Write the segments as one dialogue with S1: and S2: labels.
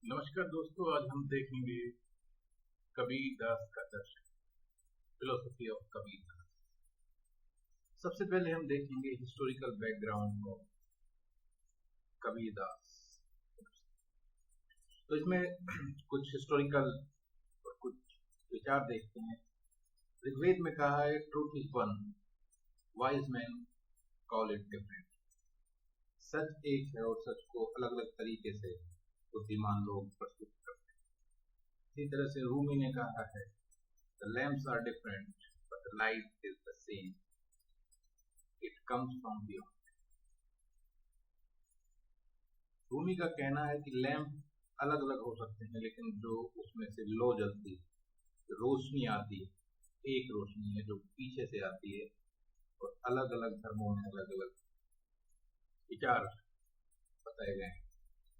S1: नमस्कार दोस्तों, आज हम देखेंगे कबीर दास का दर्शन, फिलोसफी ऑफ कबीर दास। सबसे पहले हम देखेंगे historical background of Kabir Das. तो इसमें कुछ हिस्टोरिकल और कुछ विचार देखते हैं। ऋग्वेद में कहा है truth is one, wise man call it different. सच एक है और सच को अलग अलग तरीके से बुद्धिमान लोग प्रस्तुत करते हैं। इसी तरह से रूमी ने कहा है the lamps are different but the light is the same, it comes from beyond. Rumi का कहना है कि लैम्प अलग अलग हो सकते हैं, लेकिन जो उसमें से लो जलती है, रोशनी आती है, एक रोशनी है जो पीछे से आती है। और अलग अलग धर्मों में अलग अलग विचार बताए गए हैं।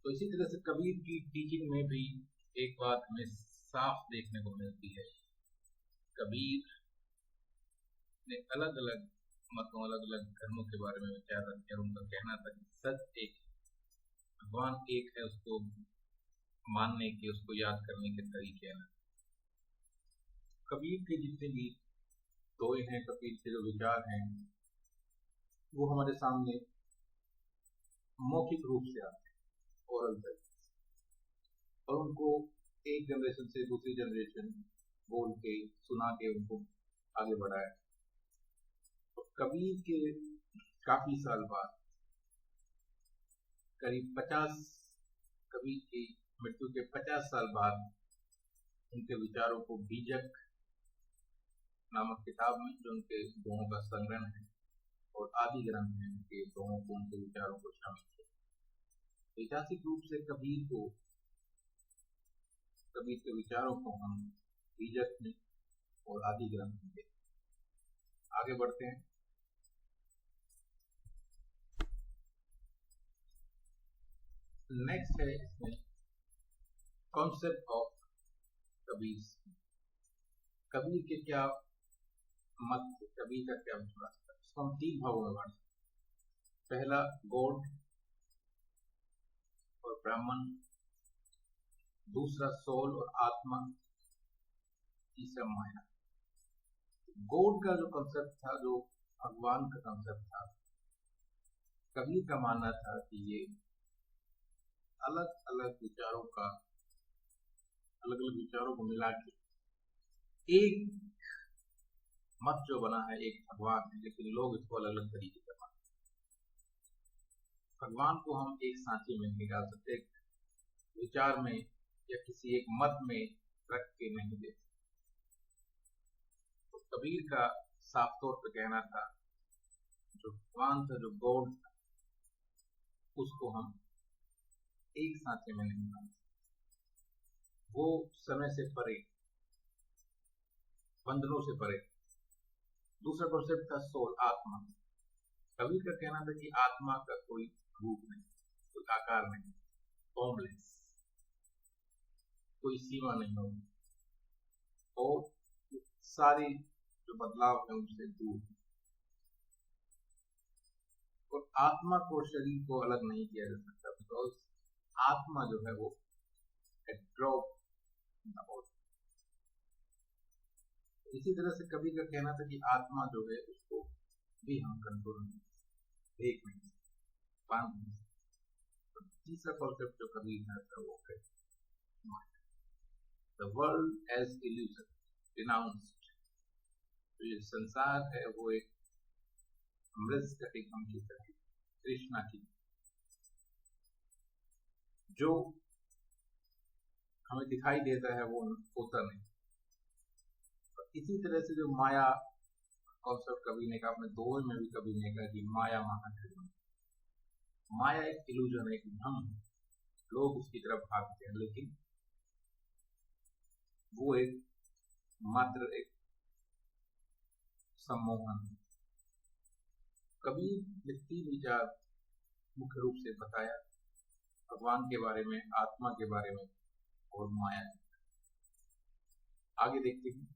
S1: तो इसी तरह से कबीर की टीचिंग में भी एक बात हमें साफ देखने को मिलती है। कबीर ने अलग अलग मतों, अलग अलग धर्मों के बारे में विचार रखे और उनका कहना था कि सच एक, भगवान एक है, उसको मानने के, उसको याद करने के तरीके अलग। कबीर के जितने भी दोहे हैं, कबीर के जो विचार हैं, वो हमारे सामने मौखिक रूप से आते हैं, ओरल तरीके से, और उनको एक जनरेशन से दूसरी जनरेशन बोल के, सुना के उनको आगे बढ़ाया। तो कबीर के काफी साल बाद, करीब 50, कबीर की मृत्यु के 50 साल बाद, उनके विचारों को बीजक नामक किताब में, जो उनके दोहों का संग्रह है और आदि ग्रंथ है, उनके दोहों को, उनके विचारों को शामिल किया। ऐतिहासिक रूप से कबीर के विचारों को हम बीजक में और आदि ग्रंथ में देखते हैं। आगे बढ़ते हैं। नेक्स्ट है इसमें कॉन्सेप्ट ऑफ कबीर। कबीर के क्या मत, कबीर का क्या विचार, इसको हम 3 भागों में बांट सकते हैं। पहला गॉड और ब्राह्मण, दूसरा सोल और आत्मा, तीसरा माया। गॉड का जो कंसेप्ट था, जो भगवान का कंसेप्ट था, कबीर का मानना था कि ये अलग अलग विचारों को मिला के एक मत जो बना है, एक भगवान है, लेकिन लोग इसको अलग अलग तरीके से मानते हैं। भगवान को हम एक सांचे में नहीं डाल सकते, एक विचार में या किसी एक मत में रख के नहीं दे सकते। तो कबीर का साफ तौर पर कहना था, जो भगवान था, जो गॉड था, उसको हम एक सांचे में नहीं डाल सकते। वो समय से परे, बंधनों से परे। दूसरा कॉन्सेप्ट था सोल, आत्मा। कबीर का कहना था कि आत्मा का कोई रूप नहीं, कोई आकार नहीं, फॉर्मलेस, कोई सीमा नहीं होगी, और सारी जो बदलाव है उनसे दूर। और आत्मा को, शरीर को अलग नहीं किया जा सकता, बिकॉज आत्मा जो है वो ड्रॉप। इसी तरह से कबीर का कहना था कि आत्मा जो है उसको भी हम कंट्रोल नहीं, देख नहीं, बांध नहीं। तो तीसरा कॉन्सेप्ट जो कबीर का था वो है the world as illusion denounced. तो ये संसार है वो एक मृत कटिकम की तरह, कृष्णा की, जो हमें दिखाई देता है वो होता नहीं। इसी तरह से जो माया कॉन्सेप्ट कबीर ने कहा, अपने दोहे में भी कबीर ने कहा कि माया महान, माया एक इल्यूजन है, एक भ्रम है, लोग उसकी तरफ भागते हैं, लेकिन वो एक मात्र एक सम्मोहन है। कबीर ने 3 विचार मुख्य रूप से बताया, भगवान के बारे में, आत्मा के बारे में और माया। आगे देखते हैं।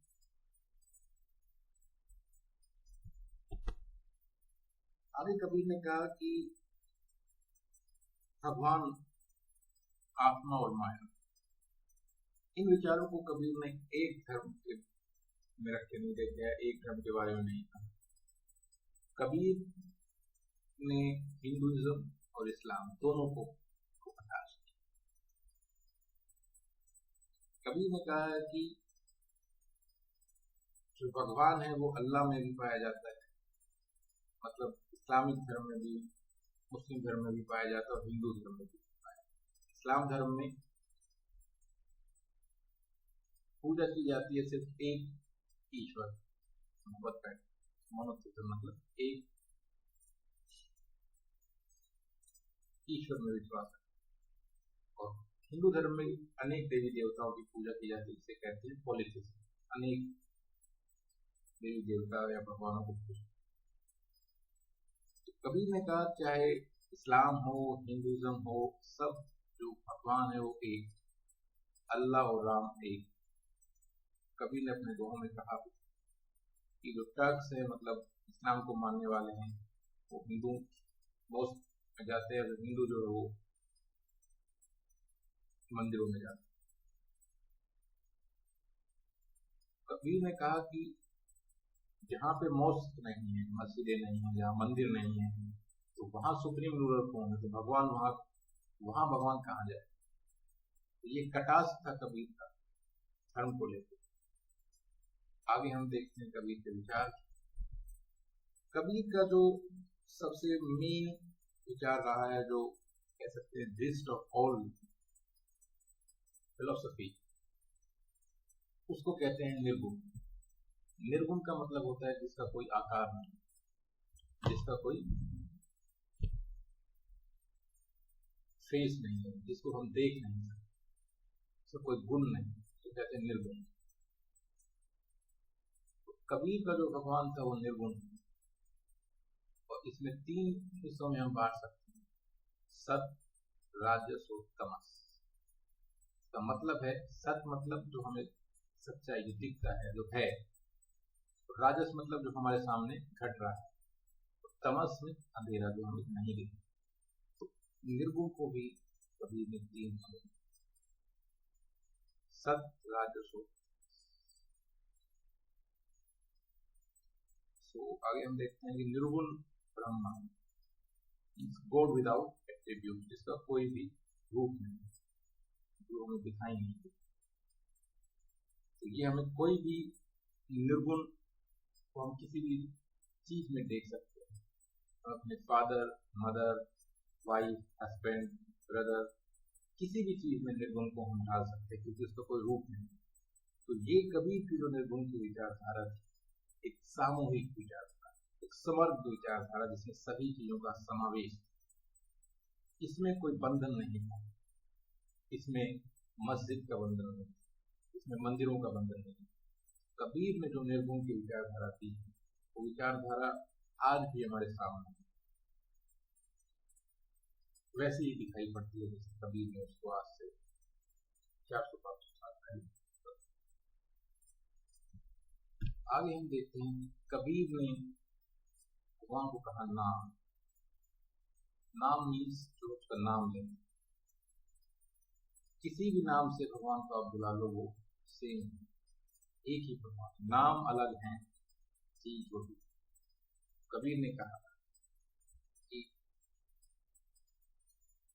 S1: आगे कबीर ने कहा कि भगवान, आत्मा और माया, इन विचारों को कबीर ने एक धर्म के में रख के नहीं देखा है, एक धर्म के बारे में नहीं कहा। कबीर ने हिंदुइज्म और इस्लाम दोनों को प्रकाश किया। कबीर ने कहा है कि जो भगवान है वो अल्लाह में भी पाया जाता है, मतलब इस्लामिक धर्म में भी, मुस्लिम धर्म में भी पाया जाता है और हिंदू धर्म में भी पाया जाता है। इस्लाम धर्म में पूजा की जाती है सिर्फ एक ईश्वर, मोनोथेइज्म, मतलब एक ईश्वर में विश्वास है। और हिंदू धर्म में अनेक देवी देवताओं की पूजा की जाती है, जिसे कहते हैं पॉलीथिज्म, अनेक देवी देवता या भगवानों को पूजा। तो कबीर ने कहा चाहे इस्लाम हो, हिंदुइज्म हो, सब जो भगवान है वो एक, अल्लाह और राम एक। कबीर ने अपने दोहों में कहा कि जो टर्क्स है, मतलब इस्लाम को मानने वाले हैं, वो हिंदू मोस्ट में जाते हैं, हिंदू जो है वो मंदिरों में जाते हैं। कबीर ने कहा कि जहाँ पे मॉस्क नहीं है, मस्जिदें नहीं है, जहाँ मंदिर नहीं है, तो वहाँ सुप्रीम रूलर कौन है? तो भगवान वहाँ भगवान कहाँ जाए? तो ये कटास था कबीर का धर्म को लेकर। आगे हम देखते हैं कबीर के विचार। कबीर का जो सबसे मेन विचार रहा है, जो कह सकते हैं जिस्ट ऑफ ऑल फिलोसफी, उसको कहते हैं निर्गुण। निर्गुण का मतलब होता है जिसका कोई आकार नहीं, जिसका कोई फेस नहीं है, जिसको हम देख नहीं सकते, जिसका कोई गुण नहीं, तो कहते हैं निर्गुण। तो कबीर का जो भगवान था वो निर्गुण है, और इसमें 3 हिस्सों में हम बांट सकते हैं, सत, राजस और तमस। का मतलब है, सत मतलब जो हमें सच्चाई जो दिखता है, जो है, राजस मतलब जो हमारे सामने घट रहा है, तमस में अंधेरा जो हमें नहीं दिखता। तो निर्गुण को भी कबीर ने 3 भाग, सत, राजस और आगे हम देखते हैं कि निर्गुण ब्रह्म, गॉड विदाउट एट्रीब्यूट, जिसका कोई भी रूप नहीं, जो हमें दिखाई नहीं देता। तो ये हमें कोई भी निर्गुण को हम किसी भी चीज में देख सकते हैं, अपने father, mother, wife, husband, brother, किसी भी चीज में निर्गुण को हम डाल सकते हैं, क्योंकि उसका कोई रूप नहीं। तो ये कबीर की जो निर्गुण की विचारधारा, एक सामूहिक विचारधारा, एक समग्र विचारधारा, जिसमें सभी चीजों का समावेश, इसमें कोई बंधन नहीं था, इसमें मस्जिद का बंधन नहीं, इसमें मंदिरों का बंधन नहीं। कबीर में जो निर्गुण की विचारधारा थी, वो विचारधारा आज भी हमारे सामने वैसी ही दिखाई पड़ती है जैसे कबीर ने उसको आज से 400-500 साल पहले। आगे हम देखते हैं कबीर ने भगवान को कहा नाम। नाम मीन्स जो उसका नाम लेना, किसी भी नाम से भगवान को आप बुला लो वो सेम, एक ही भगवान, नाम अलग है, चीज होगी। कबीर ने कहा कि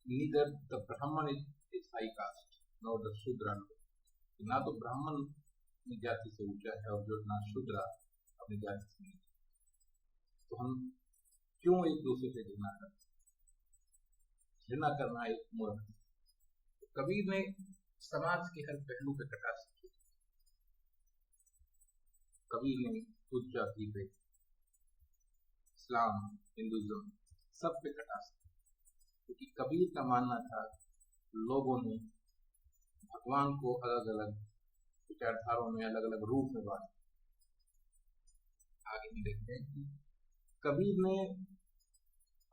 S1: neither the Brahman is high caste nor the Shudra, ना तो ब्राह्मण अपनी जाति से ऊंचा है और जो ना शूद्र अपनी जाति से नीचा। तो हम क्यों एक दूसरे से घृणा करते? घृणा करना एक मूर्ख। तो कबीर ने समाज के हर पहलू पे कटाक्ष किया। कबीर ने उच्च जाति पे, इस्लाम, हिंदुइज्म, सब पे कटाक्ष किया, क्योंकि कबीर का मानना था लोगों ने भगवान को अलग अलग विचारधाराओं में, अलग अलग रूप में बांटा। आगे हम देखते हैं कि कबीर ने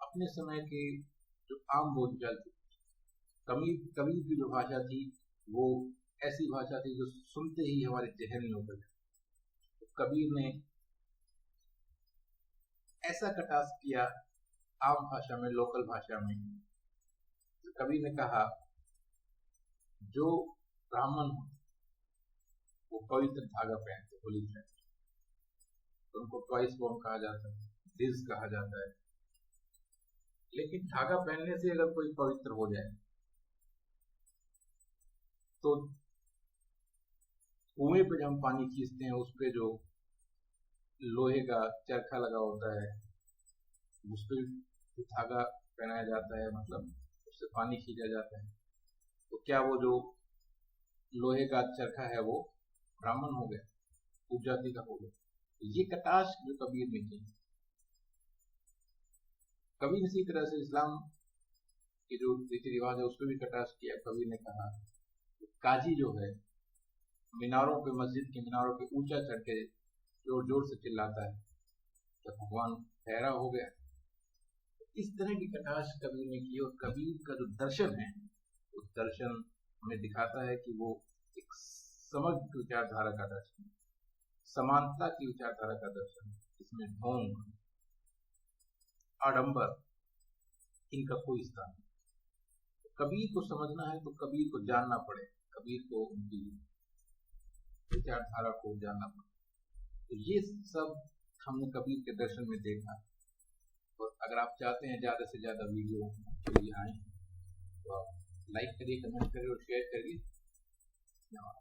S1: अपने समय के जो आम बोलचाल थी, कबीर की जो भाषा थी वो ऐसी भाषा थी जो सुनते ही हमारे जहन में उतर जाती। तो कबीर ने ऐसा कटाक्ष किया आम भाषा में, लोकल भाषा में। तो कबीर ने कहा जो ब्राह्मण वो पवित्र धागा पहनते, होली फ्रेंड, तो उनको ट्वाइस बॉर्न कहा जाता है, दिस कहा जाता है। लेकिन धागा पहनने से अगर कोई पवित्र हो जाए तो कुएं पे जब हम पानी खींचते हैं उस पे जो लोहे का चरखा लगा होता है उस पे धागा पहनाया जाता है, मतलब उससे पानी खींचा जाता है। तो क्या वो जो लोहे का चरखा है वो ब्राह्मण हो गया, उपजाति का हो गया? ये कटाक्ष जो कबीर ने की, कबीर इसी तरह से इस्लाम के जो रीति रिवाज है उस पर भी कटाक्ष किया। कबीर ने कहा काजी जो है मीनारों पे, मस्जिद के मीनारों पे ऊंचा चढ़ के जोर जोर से चिल्लाता है तो भगवान ठहरा हो गया। इस तरह की कटाक्ष कबीर ने की, और कबीर का जो दर्शन है उस दर्शन हमें दिखाता है कि वो एक समग्र विचारधारा का दर्शन, समानता की विचारधारा का दर्शन, इसमें ढोंग आडंबर इनका कोई स्थान नहीं। कबीर को समझना है तो कबीर को जानना पड़े, कबीर को उनकी विचारधारा को जानना पड़े। तो ये सब हमने कबीर के दर्शन में देखा। और अगर आप चाहते हैं ज़्यादा से ज़्यादा वीडियो के लिए आए तो आप लाइक करिए, कमेंट करिए और शेयर करिए। धन्यवाद।